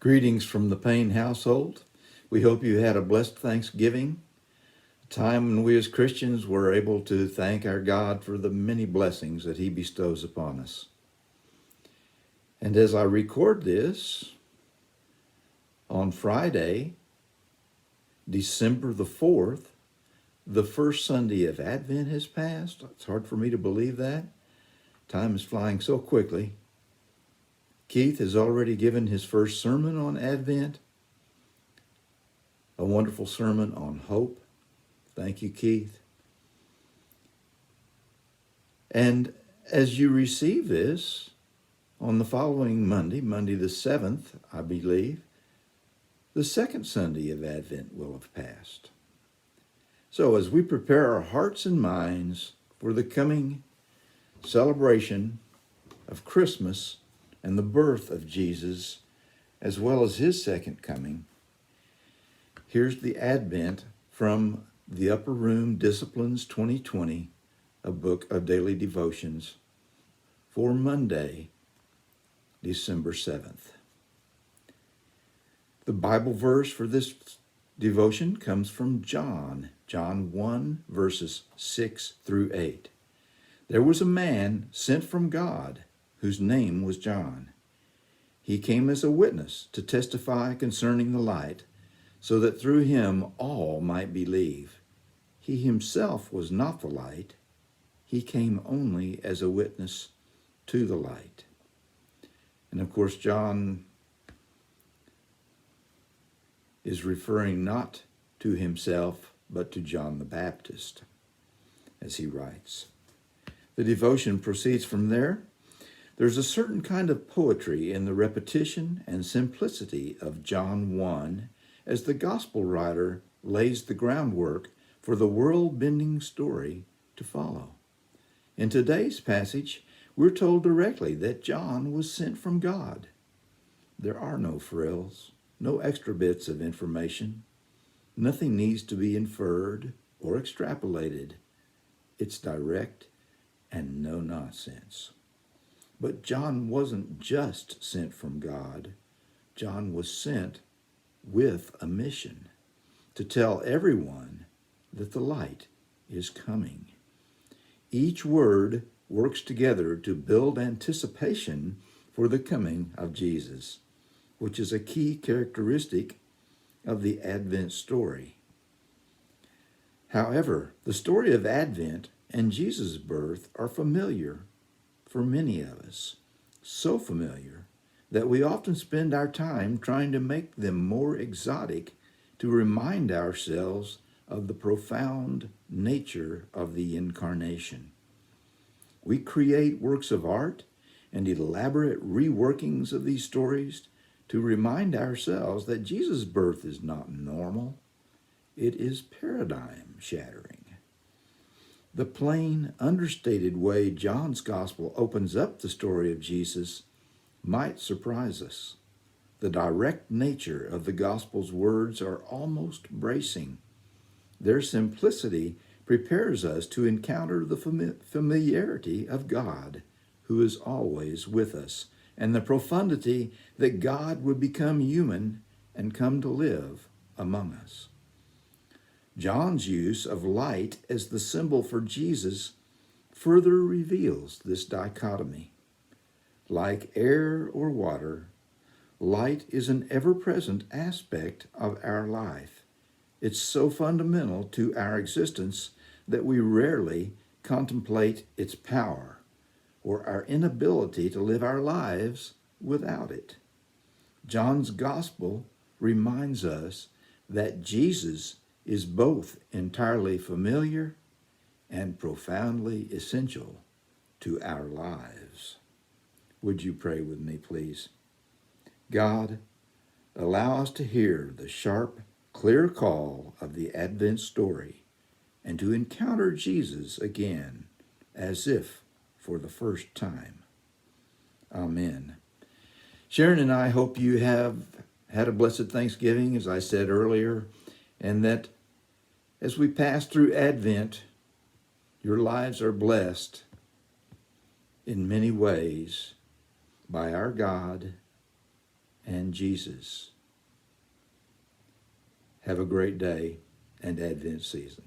Greetings from the Payne household. We hope you had a blessed Thanksgiving, a time when we as Christians were able to thank our God for the many blessings that He bestows upon us. And as I record this, on Friday, December the 4th, the first Sunday of Advent has passed. It's hard for me to believe that. Time is flying so quickly. Keith has already given his first sermon on Advent, a wonderful sermon on hope. Thank you, Keith. And as you receive this, on the following Monday the 7th, I believe, the second Sunday of Advent will have passed. So as we prepare our hearts and minds for the coming celebration of Christmas and the birth of Jesus, as well as His second coming, here's the Advent from the Upper Room Disciplines 2020, a book of daily devotions for Monday, December 7th. The Bible verse for this devotion comes from John 1, verses 6 through 8. There was a man sent from God whose name was John. He came as a witness to testify concerning the light, so that through him all might believe. He himself was not the light. He came only as a witness to the light. And of course, John is referring not to himself, but to John the Baptist, as he writes. The devotion proceeds from there. There's a certain kind of poetry in the repetition and simplicity of John 1 as the gospel writer lays the groundwork for the world-bending story to follow. In today's passage, we're told directly that John was sent from God. There are no frills, no extra bits of information. Nothing needs to be inferred or extrapolated. It's direct and no nonsense. But John wasn't just sent from God. John was sent with a mission to tell everyone that the light is coming. Each word works together to build anticipation for the coming of Jesus, which is a key characteristic of the Advent story. However, the story of Advent and Jesus' birth are familiar for many of us, so familiar that we often spend our time trying to make them more exotic to remind ourselves of the profound nature of the Incarnation. We create works of art and elaborate reworkings of these stories to remind ourselves that Jesus' birth is not normal. It is paradigm-shattering. The plain, understated way John's Gospel opens up the story of Jesus might surprise us. The direct nature of the Gospel's words are almost bracing. Their simplicity prepares us to encounter the familiarity of God, who is always with us, and the profundity that God would become human and come to live among us. John's use of light as the symbol for Jesus further reveals this dichotomy. Like air or water, light is an ever-present aspect of our life. It's so fundamental to our existence that we rarely contemplate its power or our inability to live our lives without it. John's Gospel reminds us that Jesus is both entirely familiar and profoundly essential to our lives. Would you pray with me, please? God, allow us to hear the sharp, clear call of the Advent story and to encounter Jesus again as if for the first time. Amen. Sharon and I hope you have had a blessed Thanksgiving, as I said earlier, and that as we pass through Advent, your lives are blessed in many ways by our God and Jesus. Have a great day and Advent season.